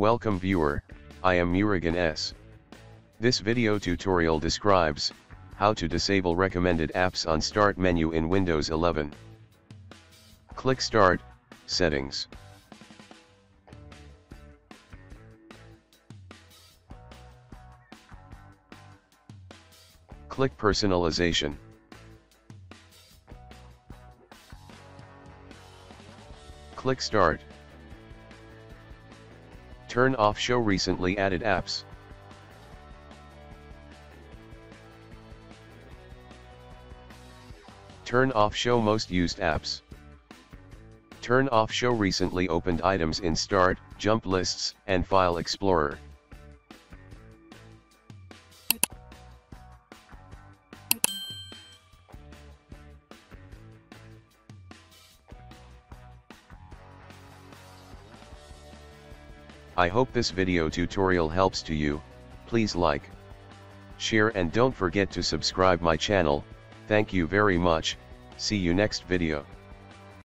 Welcome viewer, I am Murugan S. This video tutorial describes how to disable recommended apps on Start menu in Windows 11. Click Start, Settings. Click Personalization. Click Start. Turn off Show Recently Added Apps. Turn off Show Most Used Apps. Turn off Show Recently Opened Items in Start, Jump Lists, and File Explorer. I hope this video tutorial helps to you. Please like, share and don't forget to subscribe my channel. Thank you very much. See you next video.